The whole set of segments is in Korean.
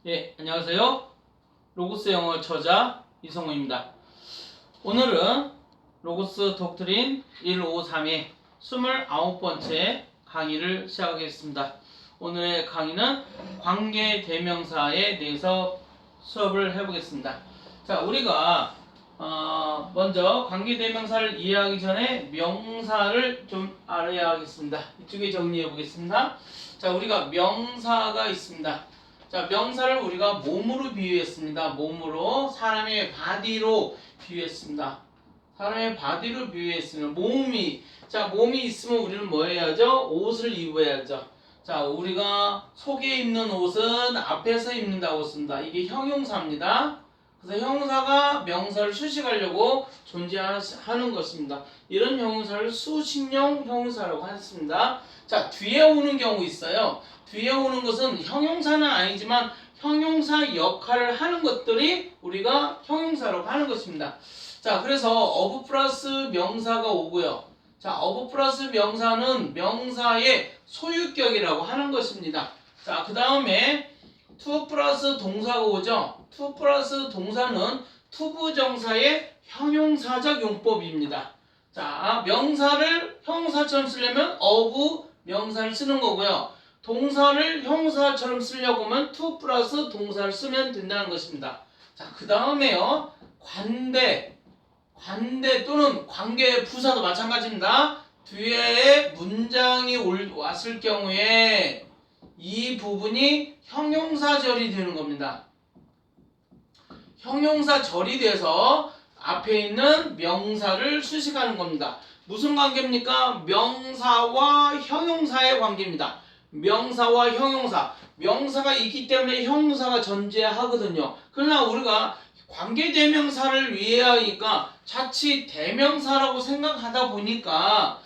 예, 안녕하세요. 로고스 영어 저자 이성우입니다. 오늘은 로고스 독트린 153의 29번째 강의를 시작하겠습니다. 오늘의 강의는 관계대명사에 대해서 수업을 해보겠습니다. 자, 우리가 먼저 관계대명사를 이해하기 전에 명사를 좀 알아야 하겠습니다. 이쪽에 정리해 보겠습니다. 자, 우리가 명사가 있습니다. 자, 명사를 우리가 몸으로 비유했습니다. 몸으로, 사람의 바디로 비유했습니다. 사람의 바디로 비유했으면 몸이 있으면 우리는 뭐 해야죠? 옷을 입어야죠. 자, 우리가 속에 입는 옷은 앞에서 입는다고 씁니다. 이게 형용사입니다. 그래서 형용사가 명사를 수식하려고 존재하는 것입니다. 이런 형용사를 수식형 형용사라고 했습니다. 자, 뒤에 오는 경우 있어요. 뒤에 오는 것은 형용사는 아니지만 형용사 역할을 하는 것들이 우리가 형용사라고 하는 것입니다. 자, 그래서 of 플러스 명사가 오고요. 자, of 플러스 명사는 명사의 소유격이라고 하는 것입니다. 자, 그 다음에 to 플러스 동사가 오죠. to 플러스 동사는 투부정사의 형용사적 용법입니다. 자, 명사를 형용사처럼 쓰려면 of 명사를 쓰는 거고요. 동사를 형용사처럼 쓰려고 하면 to 플러스 동사를 쓰면 된다는 것입니다. 자, 그 다음에요. 관대 또는 관계 부사도 마찬가지입니다. 뒤에 문장이 왔을 경우에 이 부분이 형용사절이 되는 겁니다. 형용사절이 돼서 앞에 있는 명사를 수식하는 겁니다. 무슨 관계입니까? 명사와 형용사의 관계입니다. 명사와 형용사. 명사가 있기 때문에 형용사가 존재하거든요. 그러나 우리가 관계대명사를 이해하니까 자칫 대명사라고 생각하다 보니까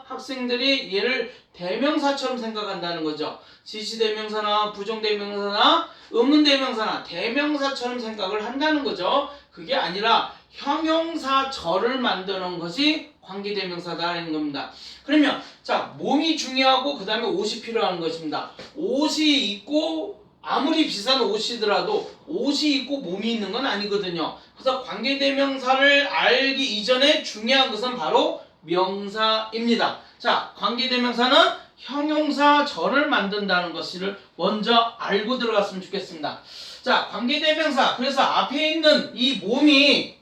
학생들이 얘를 대명사처럼 생각한다는 거죠. 지시대명사나 부정대명사나 의문대명사나 대명사처럼 생각을 한다는 거죠. 그게 아니라 형용사절을 만드는 것이 관계대명사다라는 겁니다. 그러면 자, 몸이 중요하고 그 다음에 옷이 필요한 것입니다. 옷이 있고 아무리 비싼 옷이더라도 옷이 있고 몸이 있는 건 아니거든요. 그래서 관계대명사를 알기 이전에 중요한 것은 바로 명사입니다. 자, 관계대명사는 형용사절을 만든다는 것을 먼저 알고 들어갔으면 좋겠습니다. 자, 관계대명사. 그래서 앞에 있는 이 몸이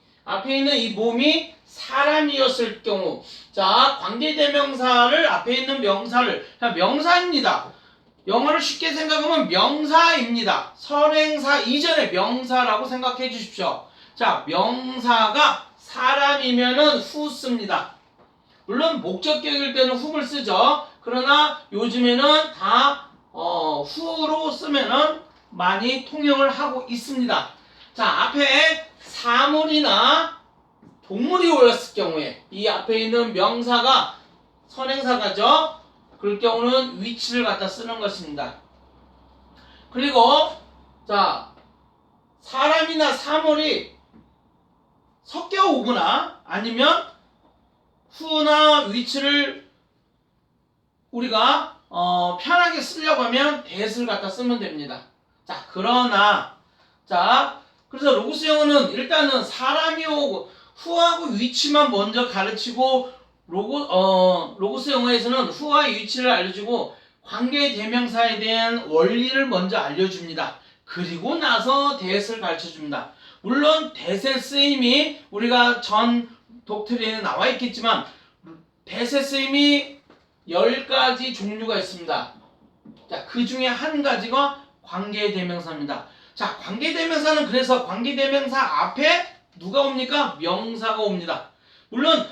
사람이었을 경우, 자, 관계대명사를 앞에 있는 명사입니다. 영어를 쉽게 생각하면 명사입니다. 선행사 이전의 명사라고 생각해 주십시오. 자, 명사가 사람이면은 who 씁니다. 물론 목적격일 때는 who를 쓰죠. 그러나 요즘에는 다 who로 쓰면은 많이 통용을 하고 있습니다. 자, 앞에 사물이나 동물이 올랐을 경우에 이 앞에 있는 명사가 선행사가죠. 그럴 경우는 위치를 갖다 쓰는 것입니다. 그리고 자, 사람이나 사물이 섞여 오거나 아니면 who나 위치를 우리가 편하게 쓰려고 하면 that을 갖다 쓰면 됩니다. 자, 그러나 자, 그래서 로고스 영어는 일단은 사람이 오고 who하고 위치만 먼저 가르치고 로고스 영어에서는 who와 위치를 알려주고 관계대명사에 대한 원리를 먼저 알려줍니다. 그리고 나서 that을 가르쳐줍니다. 물론 that의 쓰임이 우리가 전 독트린에 나와 있겠지만 that의 쓰임이 10가지 종류가 있습니다. 자, 그 중에 한 가지가 관계대명사입니다. 자, 관계대명사는 그래서 관계대명사 앞에 누가 옵니까? 명사가 옵니다. 물론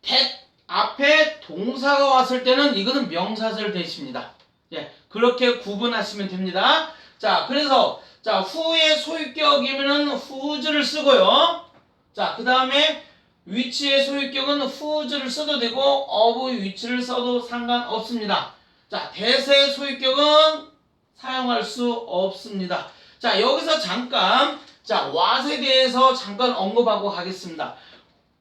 that 앞에 동사가 왔을 때는 이것은 명사절 대시입니다. 예, 그렇게 구분하시면 됩니다. 자, 그래서 자, who의 소유격이면은 whose를 쓰고요. 자, 그 다음에 위치의 소유격은 whose를 써도 되고 of의 위치를 써도 상관없습니다. 자, that의 소유격은 사용할 수 없습니다. 자, 여기서 잠깐 자, what에 대해서 잠깐 언급하고 가겠습니다.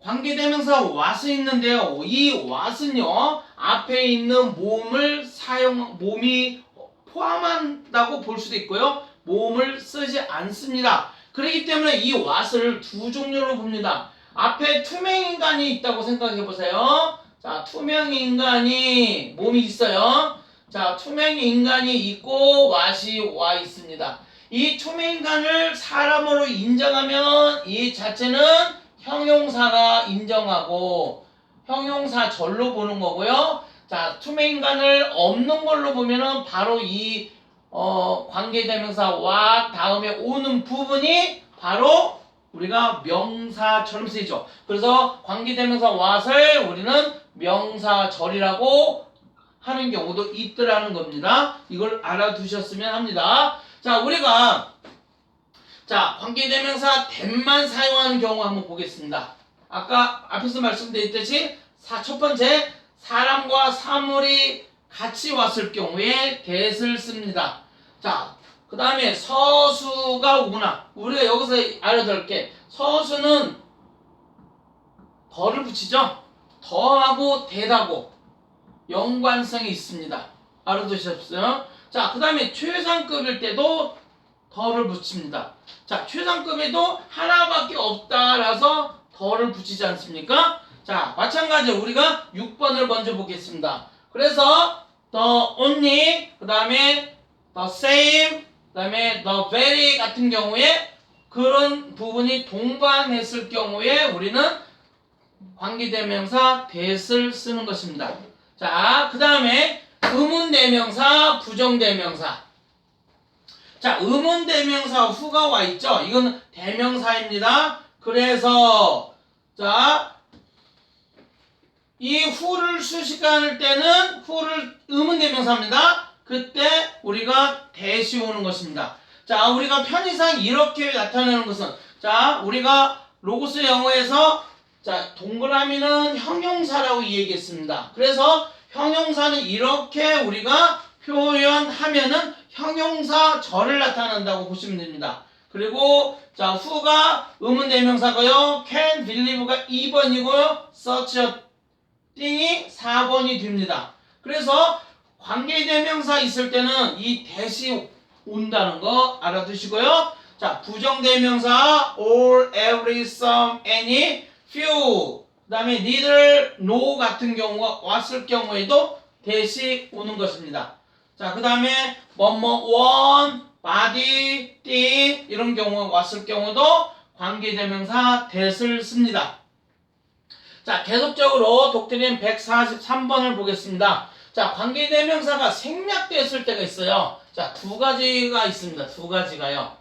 관계대명사 what이 있는데요. 이 what은요, 앞에 있는 몸이 포함한다고 볼 수도 있고요. 모음을 쓰지 않습니다. 그렇기 때문에 이 what을 두 종류로 봅니다. 앞에 투명인간이 있다고 생각해 보세요. 자, 투명인간이 몸이 있어요. 자, 투명인간이 있고 what이 와 있습니다. 이 투명인간을 사람으로 인정하면 이 자체는 형용사가 인정하고 형용사절로 보는 거고요. 자, 투명인간을 없는 걸로 보면은 바로 이 관계대명사 what 다음에 오는 부분이 바로 우리가 명사처럼 쓰이죠. 그래서 관계대명사 what을 우리는 명사절이라고 하는 경우도 있더라는 겁니다. 이걸 알아두셨으면 합니다. 자, 우리가 관계대명사 that만 사용하는 경우 한번 보겠습니다. 아까 앞에서 말씀드렸듯이 첫 번째 사람과 사물이 같이 왔을 경우에 that을 씁니다. 자, 그 다음에 서수가 오구나. 우리가 여기서 알아둘 게 서수는 더를 붙이죠. 더하고 that하고 연관성이 있습니다. 알아두셨어요? 자, 그 다음에 최상급일 때도 더를 붙입니다. 자, 최상급에도 하나밖에 없다라서 더를 붙이지 않습니까? 자, 마찬가지로 우리가 6번을 먼저 보겠습니다. 그래서 the only, 그 다음에 the same, 그 다음에 the very 같은 경우에 그런 부분이 동반했을 경우에 우리는 관계대명사 that을 쓰는 것입니다. 자, 그 다음에 의문대명사, 부정대명사. 자, 의문대명사 후가 와 있죠? 이건 대명사입니다. 그래서 자, 이 후를 수식할 때는 후를 의문대명사입니다. 그때 우리가 that이 오는 것입니다. 자, 우리가 편의상 이렇게 나타내는 것은 자, 우리가 로고스 영어에서 자, 동그라미는 형용사라고 얘기했습니다. 그래서 형용사는 이렇게 우리가 표현하면은 형용사절을 나타낸다고 보시면 됩니다. 그리고 자, who가 의문대명사고요. can believe가 2번이고요. such a thing이 4번이 됩니다. 그래서 관계대명사 있을 때는 이 that이 온다는 거 알아두시고요. 자, 부정대명사 all, every, some, any, few, 그 다음에 neither, no 같은 경우가 왔을 경우에도 that이 오는 것입니다. 자, 그 다음에 one, body, thing 이런 경우가 왔을 경우도 관계대명사 that을 씁니다. 자, 계속적으로 독트린 143번을 보겠습니다. 자, 관계대명사가 생략됐을 때가 있어요. 자, 두 가지가 있습니다. 두 가지가요.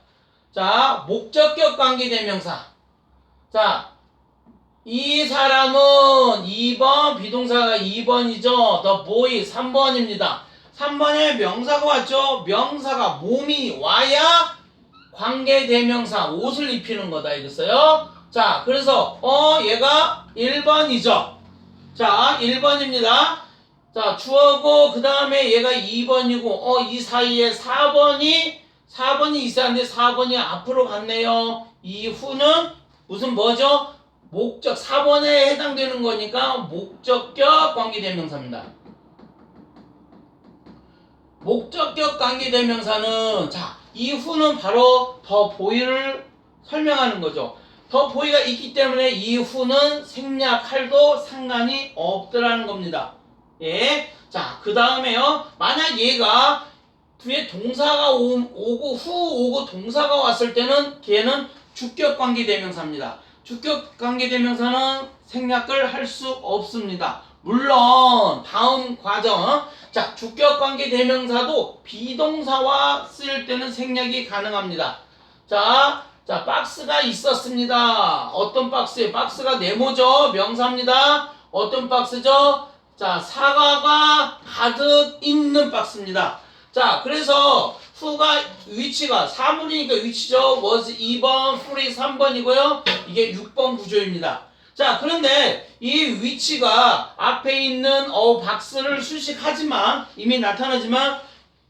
자, 목적격 관계대명사. 자, 이 사람은 2번, 비동사가 2번이죠. The boy 3번입니다. 3번에 명사가 왔죠. 명사가 몸이 와야 관계대명사 옷을 입히는 거다 이랬어요. 자, 그래서 얘가 1번이죠. 자, 1번입니다. 자, 주어고 그 다음에 얘가 2번이고 이 사이에 4번이 있어야 하는데 4번이 앞으로 갔네요. 이후는 무슨 뭐죠? 목적 4번에 해당되는 거니까 목적격 관계대명사입니다. 목적격 관계대명사는 자, 이후는 바로 더 보이를 설명하는 거죠. 더 보이가 있기 때문에 이후는 생략할도 상관이 없더라는 겁니다. 예. 자, 그 다음에요. 만약 얘가 뒤에 동사가 오고 후 오고 동사가 왔을 때는 걔는 주격 관계대명사입니다. 주격 관계대명사는 생략을 할 수 없습니다. 물론 다음 과정 자, 주격 관계대명사도 비동사와 쓸 때는 생략이 가능합니다. 자, 박스가 있었습니다. 어떤 박스에 박스가 네모죠. 명사입니다. 어떤 박스죠? 자, 사과가 가득 있는 박스입니다. 자, 그래서 후가 위치가 사물이니까 위치죠. was 2번, ful이 3번이고요. 이게 6번 구조입니다. 자, 그런데 이 위치가 앞에 있는 박스를 수식하지만 이미 나타나지만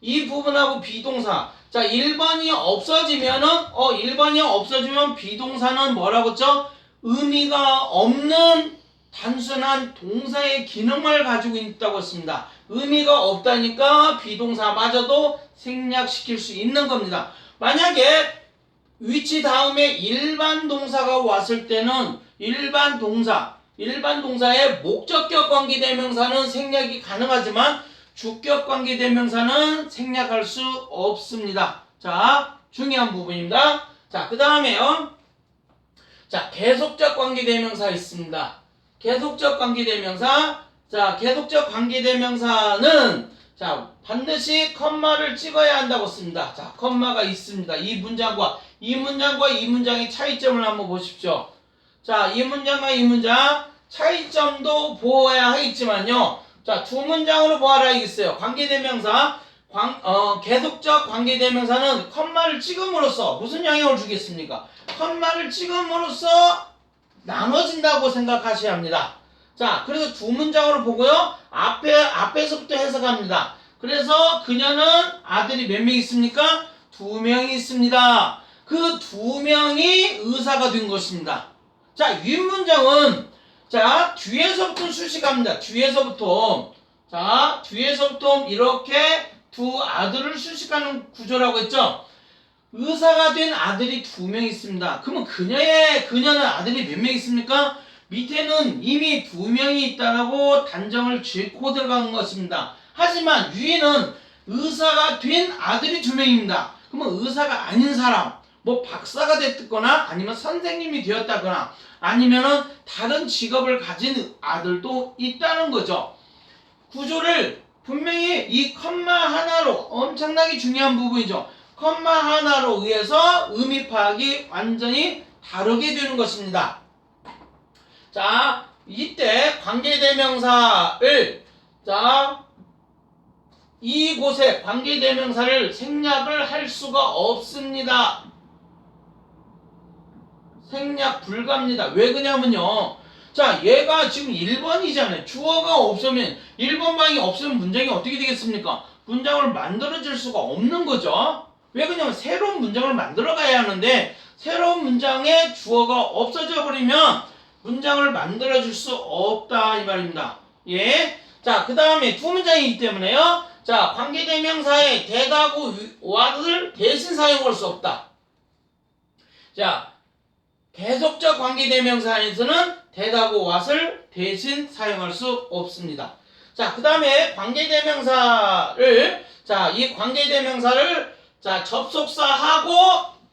이 부분하고 비동사 자, 1번이 없어지면은 1번이 없어지면 비동사는 뭐라고 했죠? 의미가 없는 단순한 동사의 기능을 가지고 있다고 했습니다. 의미가 없다니까 비동사마저도 생략시킬 수 있는 겁니다. 만약에 위치 다음에 일반 동사가 왔을 때는 일반 동사의 목적격 관계대명사는 생략이 가능하지만 주격 관계대명사는 생략할 수 없습니다. 자, 중요한 부분입니다. 자, 그 다음에요. 자, 계속적 관계대명사 있습니다. 계속적 관계대명사. 자, 계속적 관계대명사는 자, 반드시 컴마를 찍어야 한다고 씁니다. 자, 컴마가 있습니다. 이 문장과 이 문장의 차이점을 한번 보십시오. 자, 이 문장과 이 문장 차이점도 보아야 하겠지만요. 자, 두 문장으로 보아라 하겠어요. 관계대명사, 계속적 관계대명사는 컴마를 찍음으로써 무슨 영향을 주겠습니까? 컴마를 찍음으로써 나눠진다고 생각하셔야 합니다. 자, 그래서 두 문장으로 보고요. 앞에서부터 해석합니다. 그래서 그녀는 아들이 몇 명 있습니까? 2명이 있습니다. 그 2명이 의사가 된 것입니다. 자, 윗문장은 자, 뒤에서부터 수식합니다. 뒤에서부터 이렇게 두 아들을 수식하는 구조라고 했죠. 의사가 된 아들이 2명 있습니다. 그러면 그녀는 아들이 몇 명 있습니까? 밑에는 이미 2명이 있다라고 단정을 짓고 들어간 것입니다. 하지만 위에는 의사가 된 아들이 2명입니다. 그러면 의사가 아닌 사람, 뭐 박사가 됐거나 아니면 선생님이 되었다거나 아니면은 다른 직업을 가진 아들도 있다는 거죠. 구조를 분명히 이 컴마 하나로 엄청나게 중요한 부분이죠. 컴마 하나로 의해서 의미 파악이 완전히 다르게 되는 것입니다. 자, 이때 관계대명사를 이곳에 관계대명사를 생략을 할 수가 없습니다. 생략 불가입니다. 왜 그러냐면요. 자, 얘가 지금 1번이잖아요. 주어가 없으면 1번방이 없으면 문장이 어떻게 되겠습니까? 문장을 만들어질 수가 없는 거죠. 왜 그러냐면 새로운 문장을 만들어 가야 하는데 새로운 문장에 주어가 없어져 버리면 문장을 만들어줄 수 없다 이 말입니다. 예. 자, 그 다음에 두 문장이기 때문에요. 자, 관계대명사에 that하고 what을 대신 사용할 수 없다. 자, 계속적 관계대명사에서는 that하고 what을 대신 사용할 수 없습니다. 자, 그 다음에 관계대명사를 이 관계대명사를 접속사하고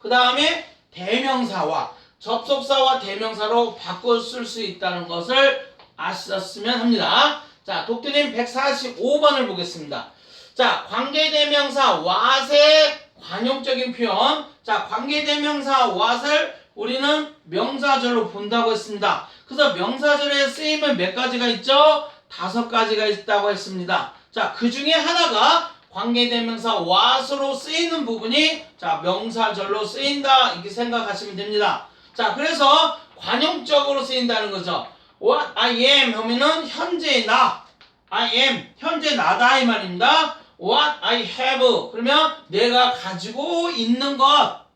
그 다음에 대명사와 접속사와 대명사로 바꿔 쓸 수 있다는 것을 아셨으면 합니다. 자, 독트린 145번을 보겠습니다. 자, 관계대명사 what의 관용적인 표현. 자, 관계대명사 what을 우리는 명사절로 본다고 했습니다. 그래서 명사절의 쓰임은 몇 가지가 있죠? 5가지가 있다고 했습니다. 자, 그 중에 하나가 관계대명사 what으로 쓰이는 부분이 명사절로 쓰인다 이렇게 생각하시면 됩니다. 자, 그래서 관용적으로 쓰인다는 거죠. What I am 하면은 현재의 나, I am 현재 나다 이 말입니다. What I have 그러면 내가 가지고 있는 것,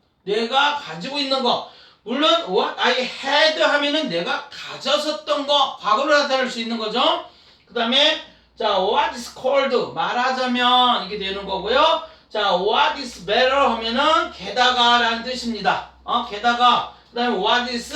물론 what I had 하면은 내가 가졌었던 거, 과거로 나타낼 수 있는 거죠. 그 다음에 what is called 말하자면 이게 되는 거고요. what is better 하면은 게다가 라는 뜻입니다. 게다가. 그 다음에 what is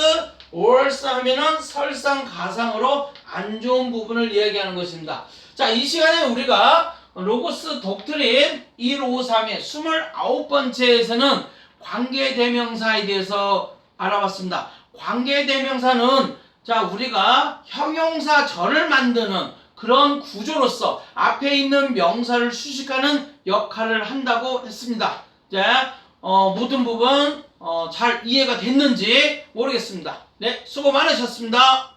worse 하면은 설상가상으로 안 좋은 부분을 이야기하는 것입니다. 자, 이 시간에 우리가 로고스 독트린 153의 29번째에서는 관계대명사에 대해서 알아봤습니다. 관계대명사는 우리가 형용사절을 만드는 그런 구조로서 앞에 있는 명사를 수식하는 역할을 한다고 했습니다. 모든 부분 잘 이해가 됐는지 모르겠습니다. 네, 수고 많으셨습니다.